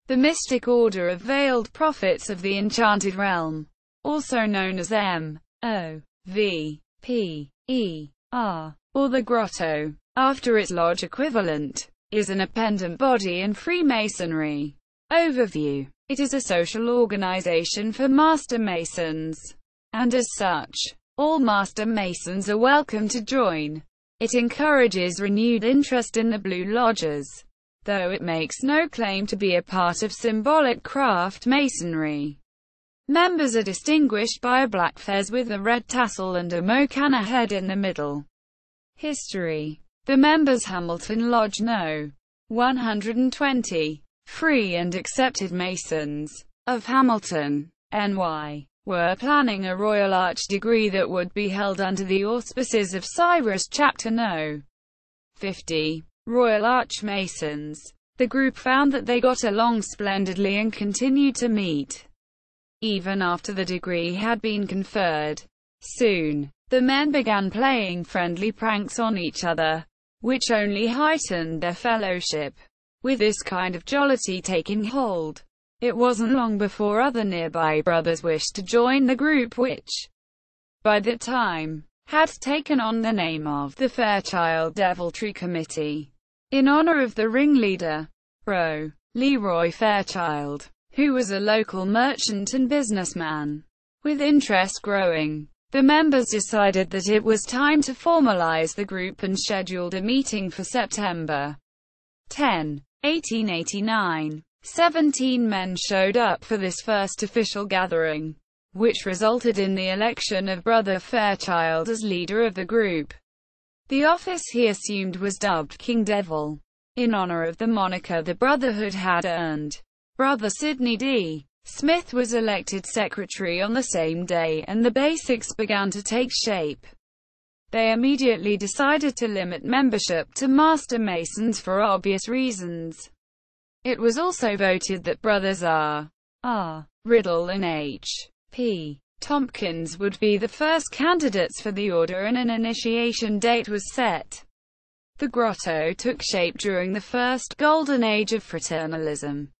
The mystic order of veiled prophets of the Enchanted Realm, also known as M.O.V.P.E.R, or the Grotto, after its lodge equivalent, is an appendant body in Freemasonry. Overview. It is a social organization for Master Masons, and as such, all Master Masons are welcome to join. It encourages renewed interest in the Blue Lodges, though it makes no claim to be a part of symbolic craft masonry. Members are distinguished by a black fez with a red tassel and a Mocanna head in the middle. History. The members Hamilton Lodge No. 120, free and accepted Masons, of Hamilton, NY, were planning a Royal Arch degree that would be held under the auspices of Cyrus Chapter No. 50. Royal Arch Masons. The group found that they got along splendidly and continued to meet even after the degree had been conferred. Soon, the men began playing friendly pranks on each other, which only heightened their fellowship. With this kind of jollity taking hold, it wasn't long before other nearby brothers wished to join the group, which, by that time, had taken on the name of the Fairchild Deviltry Committee, in honor of the ringleader, Pro. Leroy Fairchild, who was a local merchant and businessman. With interest growing, the members decided that it was time to formalize the group and scheduled a meeting for September 10, 1889. 17 men showed up for this first official gathering, which resulted in the election of Brother Fairchild as leader of the group. The office he assumed was dubbed King Devil, in honor of the moniker the Brotherhood had earned. Brother Sidney D. Smith was elected secretary on the same day, and the basics began to take shape. They immediately decided to limit membership to Master Masons for obvious reasons. It was also voted that brothers R. Riddle and H.P. Tompkins would be the first candidates for the order, and an initiation date was set. The Grotto took shape during the first golden age of fraternalism.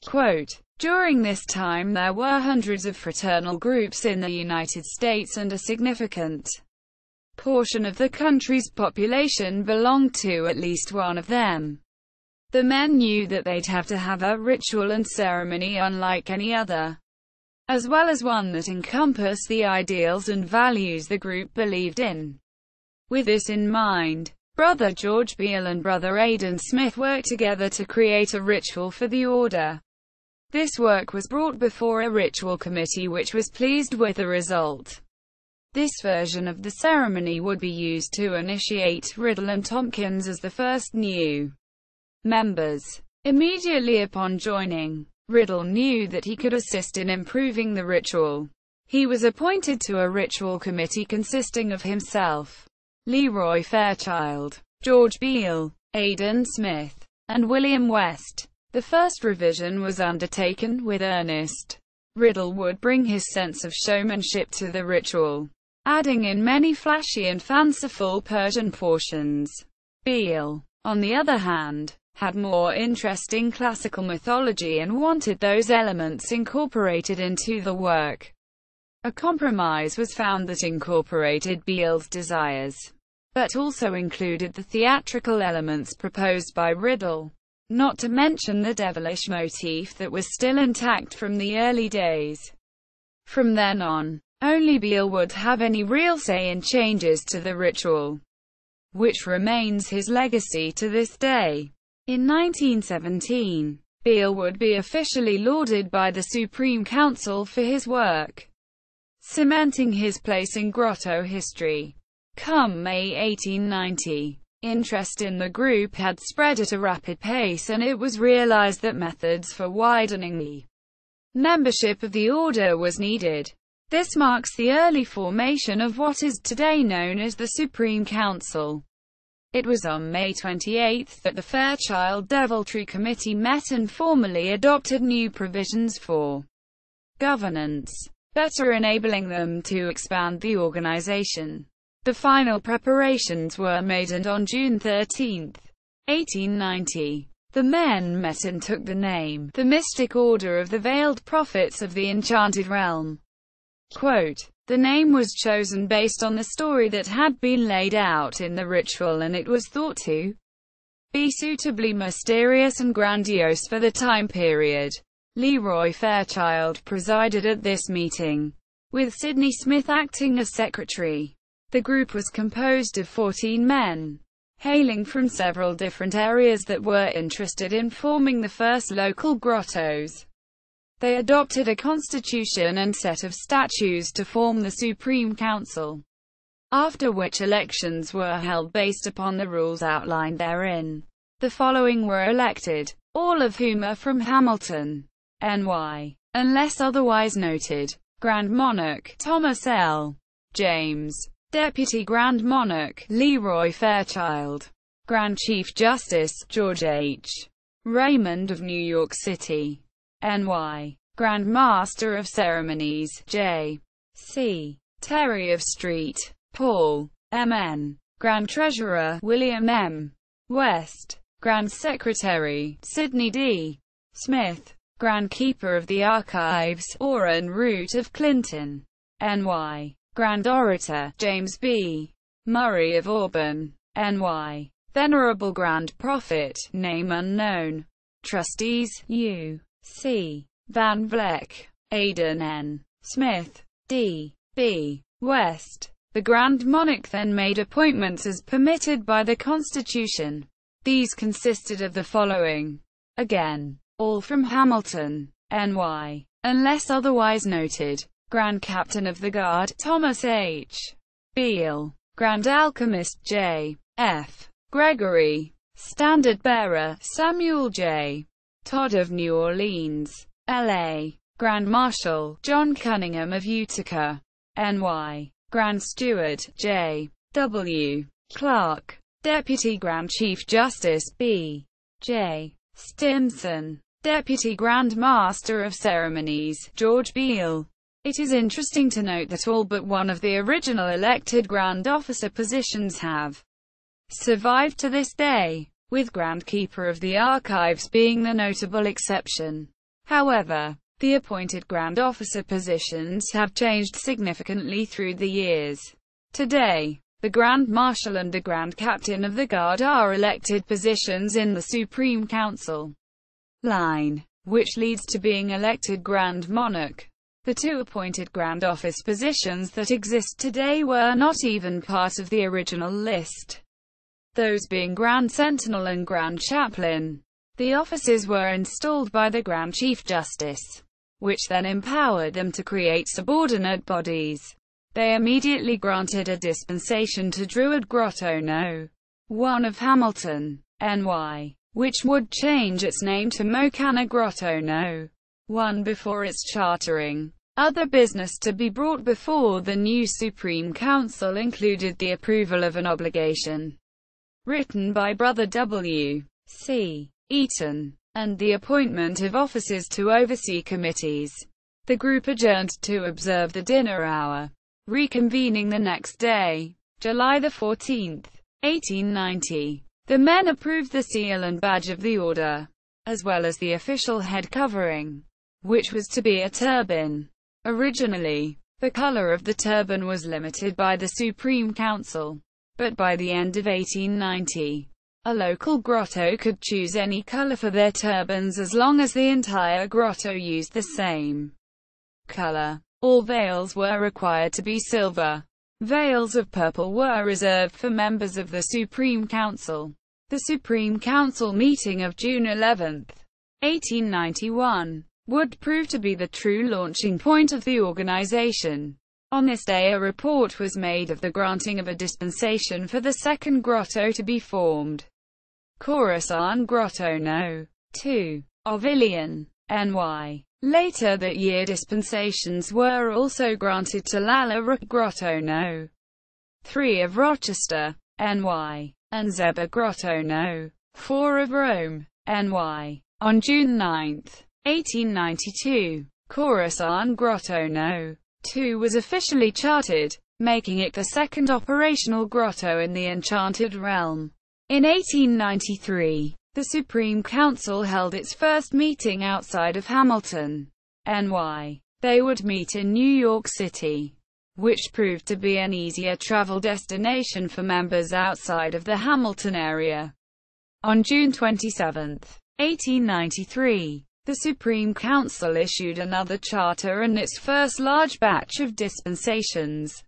Quote, during this time there were hundreds of fraternal groups in the United States, and a significant portion of the country's population belonged to at least one of them. The men knew that they'd have to have a ritual and ceremony unlike any other, as well as one that encompassed the ideals and values the group believed in. With this in mind, Brother George Beale and Brother Aidan Smith worked together to create a ritual for the order. This work was brought before a ritual committee which was pleased with the result. This version of the ceremony would be used to initiate Riddle and Tompkins as the first new members. Immediately upon joining, Riddle knew that he could assist in improving the ritual. He was appointed to a ritual committee consisting of himself, Leroy Fairchild, George Beale, Aidan Smith, and William West. The first revision was undertaken with earnest. Riddle would bring his sense of showmanship to the ritual, adding in many flashy and fanciful Persian portions. Beale, on the other hand, had more interesting classical mythology and wanted those elements incorporated into the work. A compromise was found that incorporated Beale's desires, but also included the theatrical elements proposed by Riddle, not to mention the devilish motif that was still intact from the early days. From then on, only Beale would have any real say in changes to the ritual, which remains his legacy to this day. In 1917, Beale would be officially lauded by the Supreme Council for his work, cementing his place in Grotto history. Come May 1890, interest in the group had spread at a rapid pace, and it was realized that methods for widening the membership of the order was needed. This marks the early formation of what is today known as the Supreme Council. It was on May 28 that the Fairchild Deviltry Committee met and formally adopted new provisions for governance, better enabling them to expand the organization. The final preparations were made, and on June 13, 1890, The men met and took the name, the Mystic Order of the Veiled Prophets of the Enchanted Realm. Quote, the name was chosen based on the story that had been laid out in the ritual, and it was thought to be suitably mysterious and grandiose for the time period. Leroy Fairchild presided at this meeting, with Sidney Smith acting as secretary. The group was composed of 14 men, hailing from several different areas that were interested in forming the first local grottos. They adopted a constitution and set of statutes to form the Supreme Council, after which elections were held based upon the rules outlined therein. The following were elected, all of whom are from Hamilton, NY, unless otherwise noted. Grand Monarch, Thomas L. James. Deputy Grand Monarch, Leroy Fairchild. Grand Chief Justice, George H. Raymond of New York City, NY. Grand Master of Ceremonies, J. C. Terry of Street, Paul, M.N. Grand Treasurer, William M. West. Grand Secretary, Sidney D. Smith. Grand Keeper of the Archives, Orrin Root of Clinton, NY. Grand Orator, James B. Murray of Auburn, NY. Venerable Grand Prophet, name unknown. Trustees, U. C. Van Vleck, Aidan N. Smith, D. B. West. The Grand Monarch then made appointments as permitted by the Constitution. These consisted of the following. Again, all from Hamilton, NY, unless otherwise noted. Grand Captain of the Guard, Thomas H. Beale. Grand Alchemist, J. F. Gregory. Standard Bearer, Samuel J. Todd of New Orleans, LA. Grand Marshal, John Cunningham of Utica, NY. Grand Steward, J. W. Clark. Deputy Grand Chief Justice, B. J. Stimson. Deputy Grand Master of Ceremonies, George Beale. It is interesting to note that all but one of the original elected Grand Officer positions have survived to this day, with Grand Keeper of the Archives being the notable exception. However, the appointed Grand Officer positions have changed significantly through the years. Today, the Grand Marshal and the Grand Captain of the Guard are elected positions in the Supreme Council line, which leads to being elected Grand Monarch. The two appointed Grand Office positions that exist today were not even part of the original list, those being Grand Sentinel and Grand Chaplain. The offices were installed by the Grand Chief Justice, which then empowered them to create subordinate bodies. They immediately granted a dispensation to Druid Grotto No. 1 of Hamilton, NY, which would change its name to Mocana Grotto No. 1 before its chartering. Other business to be brought before the new Supreme Council included the approval of an obligation written by Brother W. C. Eaton, and the appointment of officers to oversee committees. The group adjourned to observe the dinner hour, reconvening the next day, July 14, 1890. The men approved the seal and badge of the order, as well as the official head covering, which was to be a turban. Originally, the color of the turban was limited by the Supreme Council, but by the end of 1890, a local grotto could choose any color for their turbans as long as the entire grotto used the same color. All veils were required to be silver. Veils of purple were reserved for members of the Supreme Council. The Supreme Council meeting of June 11, 1891, would prove to be the true launching point of the organization. On this day a report was made of the granting of a dispensation for the second grotto to be formed. Khorasan Grotto No. 2 of Ilion, NY. Later that year dispensations were also granted to Lalla Rookh Grotto No. 3 of Rochester, NY, and Zeba Grotto No. 4 of Rome, NY. On June 9, 1892, Khorasan Grotto No. 2 was officially chartered, making it the second operational grotto in the Enchanted Realm. In 1893, the the Supreme Council held its first meeting outside of Hamilton, NY. They would meet in New York City, which proved to be an easier travel destination for members outside of the Hamilton area. On June 27, 1893, the Supreme Council issued another charter and its first large batch of dispensations.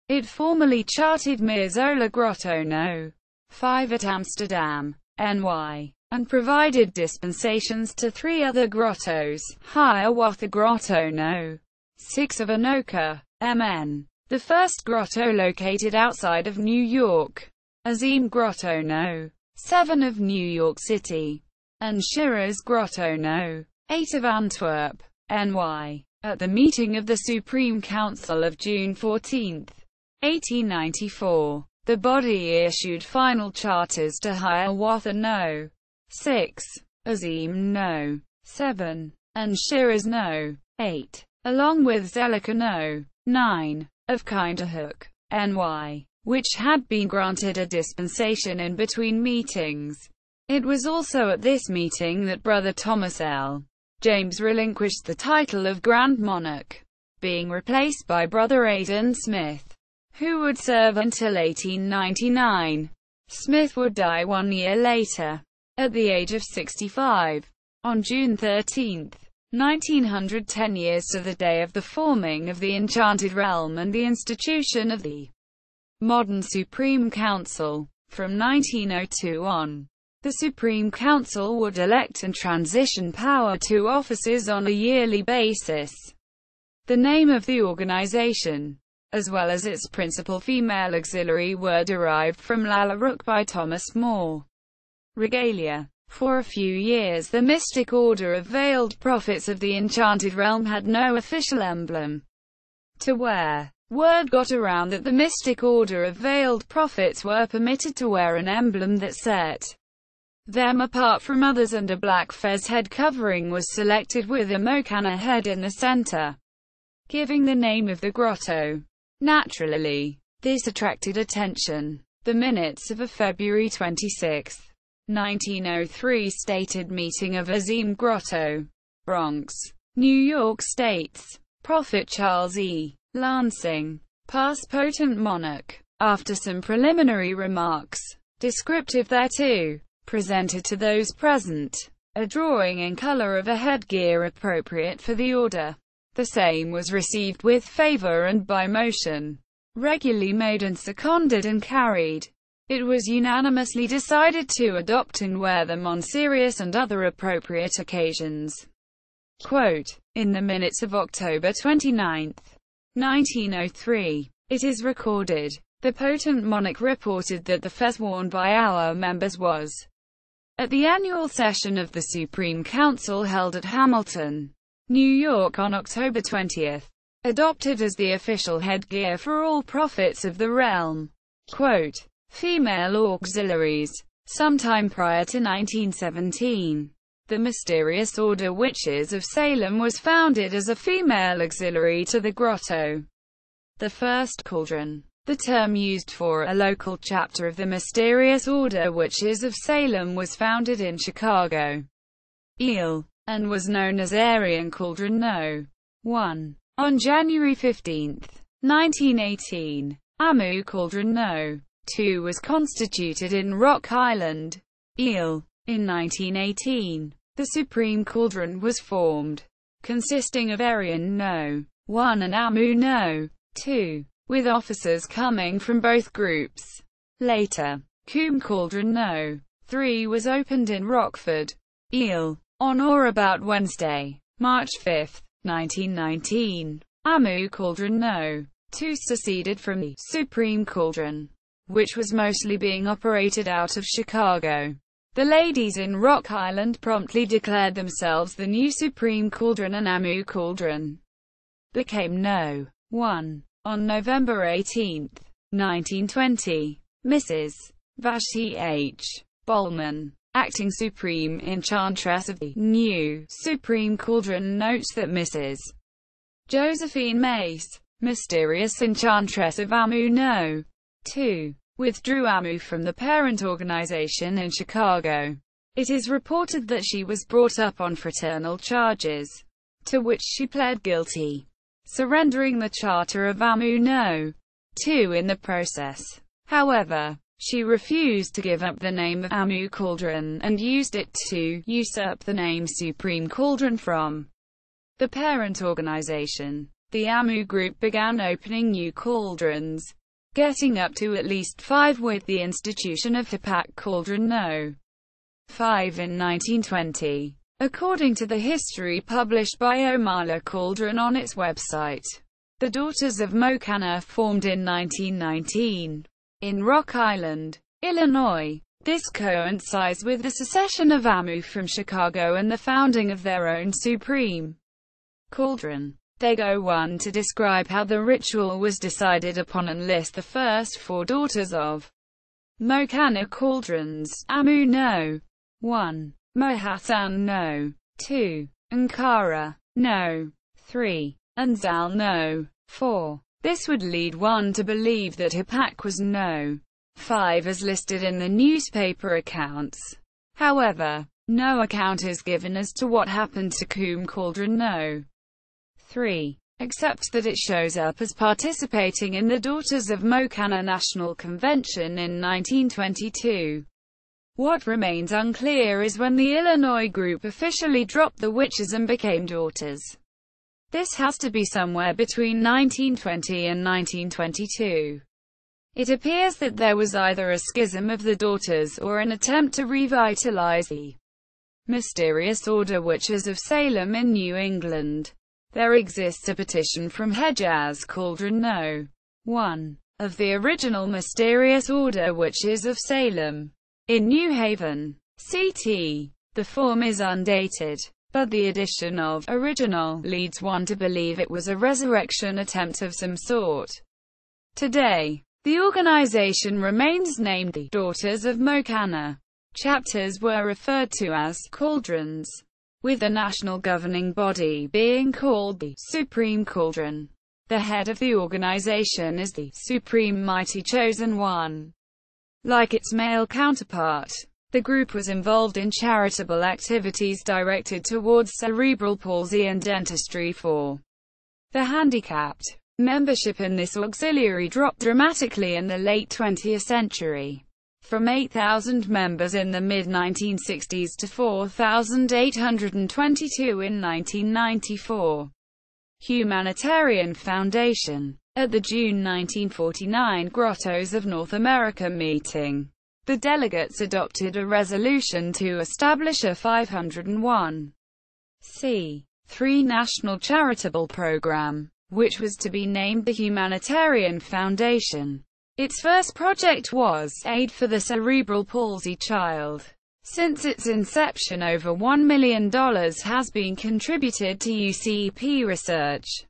It formally chartered Mirzola Grotto No. 5 at Amsterdam, NY, and provided dispensations to 3 other grottos, Hiawatha Grotto No. 6 of Anoka, MN, the first grotto located outside of New York, Azim Grotto No. 7 of New York City, and Shiraz Grotto No. 8 of Antwerp, NY. At the meeting of the Supreme Council of June 14, 1894, the body issued final charters to Hiawatha No. 6, Azim No. 7, and Shiraz No. 8, along with Zelika No. 9, of Kinderhook, NY, which had been granted a dispensation in between meetings. It was also at this meeting that Brother Thomas L. James relinquished the title of Grand Monarch, being replaced by Brother Aidan Smith, who would serve until 1899. Smith would die 1 year later, at the age of 65, on June 13, 1900, 10 years to the day of the forming of the Enchanted Realm and the institution of the modern Supreme Council. From 1902 on, the Supreme Council would elect and transition power to offices on a yearly basis. The name of the organization, as well as its principal female auxiliary, were derived from Lalla Rookh by Thomas More. Regalia. For a few years the mystic order of veiled prophets of the Enchanted Realm had no official emblem to wear. Word got around that the mystic order of veiled prophets were permitted to wear an emblem that set them apart from others, and a black fez head covering was selected with a Mokana head in the center, giving the name of the grotto. Naturally, this attracted attention. The minutes of a February 26, 1903 stated meeting of Azim Grotto, Bronx, New York states, Prophet Charles E. Lansing, past potent monarch, after some preliminary remarks, descriptive thereto, presented to those present a drawing in color of a headgear appropriate for the order. The same was received with favor and by motion, regularly made and seconded and carried. It was unanimously decided to adopt and wear them on serious and other appropriate occasions. Quote, in the minutes of October 29, 1903, it is recorded, the potent monarch reported that the fez worn by our members was, at the annual session of the Supreme Council held at Hamilton, New York on October 20, adopted as the official headgear for all prophets of the realm. Quote, female auxiliaries. Sometime prior to 1917, the mysterious Order Witches of Salem was founded as a female auxiliary to the Grotto. The first cauldron, the term used for a local chapter of the mysterious Order Witches of Salem, was founded in Chicago, Illinois, and was known as Aryan Cauldron No. 1. On January 15, 1918, Amu Cauldron No. 2 was constituted in Rock Island, Illinois. In 1918, the Supreme Cauldron was formed, consisting of Aryan No. 1 and Amu No. 2, with officers coming from both groups. Later, Coombe Cauldron No. 3 was opened in Rockford, Illinois, on or about Wednesday, March 5, 1919. Amu Cauldron No. 2 seceded from the Supreme Cauldron, which was mostly being operated out of Chicago. The ladies in Rock Island promptly declared themselves the new Supreme Cauldron, and Amu Cauldron became No. 1. On November 18, 1920, Mrs. Vashti H. Bowman, acting Supreme Enchantress of the new Supreme Cauldron, notes that Mrs. Josephine Mace, mysterious Enchantress of Amu No. 2, withdrew Amu from the parent organization in Chicago. It is reported that she was brought up on fraternal charges, to which she pled guilty, surrendering the Charter of M.O.V.P.E.R in the process. However, she refused to give up the name of Amu Cauldron, and used it to usurp the name Supreme Cauldron from the parent organization. The Amu group began opening new cauldrons, getting up to at least 5 with the institution of Hipak Cauldron No. 5 in 1920. According to the history published by Omala Cauldron on its website, the Daughters of Mocana formed in 1919 in Rock Island, Illinois. This coincides with the secession of Amu from Chicago and the founding of their own Supreme Cauldron. They go on to describe how the ritual was decided upon and list the first 4 Daughters of Mocana cauldrons: Amu No. 1, Mohatan No. 2, Ankara No. 3, and Zal No. 4. This would lead one to believe that Hipak was No. 5 as listed in the newspaper accounts. However, no account is given as to what happened to Kum Cauldron No. 3, except that it shows up as participating in the Daughters of Mocana National Convention in 1922. What remains unclear is when the Illinois group officially dropped the witches and became daughters. This has to be somewhere between 1920 and 1922. It appears that there was either a schism of the daughters or an attempt to revitalize the mysterious order Witches of Salem in New England. There exists a petition from Hejaz Cauldron No. 1 of the original mysterious order Witches of Salem in New Haven, CT. The form is undated, but the addition of original leads one to believe it was a resurrection attempt of some sort. Today, the organization remains named the Daughters of Mocana. Chapters were referred to as cauldrons, with the national governing body being called the Supreme Cauldron. The head of the organization is the Supreme Mighty Chosen One. Like its male counterpart, the group was involved in charitable activities directed towards cerebral palsy and dentistry for the handicapped. Membership in this auxiliary dropped dramatically in the late 20th century, from 8,000 members in the mid-1960s to 4,822 in 1994. Humanitarian Foundation. At the June 1949 Grottos of North America meeting, the delegates adopted a resolution to establish a 501c3 national charitable program, which was to be named the Humanitarian Foundation. Its first project was Aid for the Cerebral Palsy Child. Since its inception, over $1 million has been contributed to UCP research.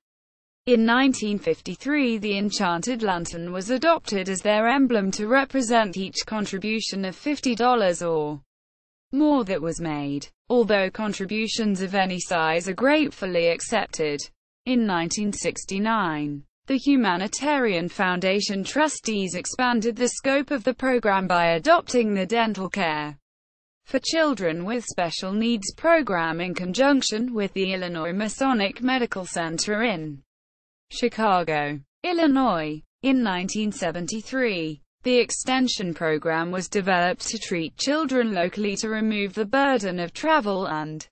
In 1953, the Enchanted Lantern was adopted as their emblem to represent each contribution of $50 or more that was made, although contributions of any size are gratefully accepted. In 1969, the Humanitarian Foundation trustees expanded the scope of the program by adopting the Dental Care for Children with Special Needs program in conjunction with the Illinois Masonic Medical Center in Chicago, Illinois. In 1973, the extension program was developed to treat children locally to remove the burden of travel and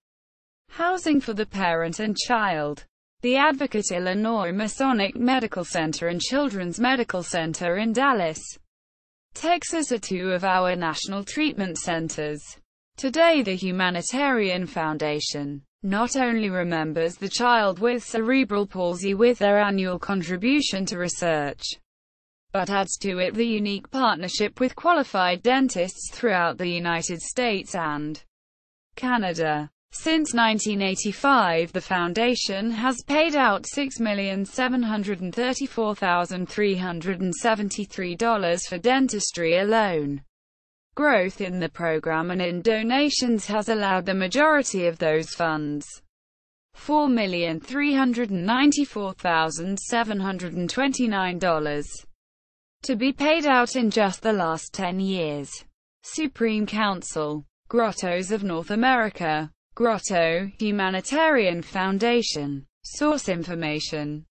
housing for the parent and child. The Advocate Illinois Masonic Medical Center and Children's Medical Center in Dallas, Texas are 2 of our national treatment centers. Today the Humanitarian Foundation not only remembers the child with cerebral palsy with their annual contribution to research, but adds to it the unique partnership with qualified dentists throughout the United States and Canada. Since 1985, the foundation has paid out $6,734,373 for dentistry alone. Growth in the program and in donations has allowed the majority of those funds, $4,394,729, to be paid out in just the last 10 years. Supreme Council. Grottos of North America. Grotto, Humanitarian Foundation. Source information.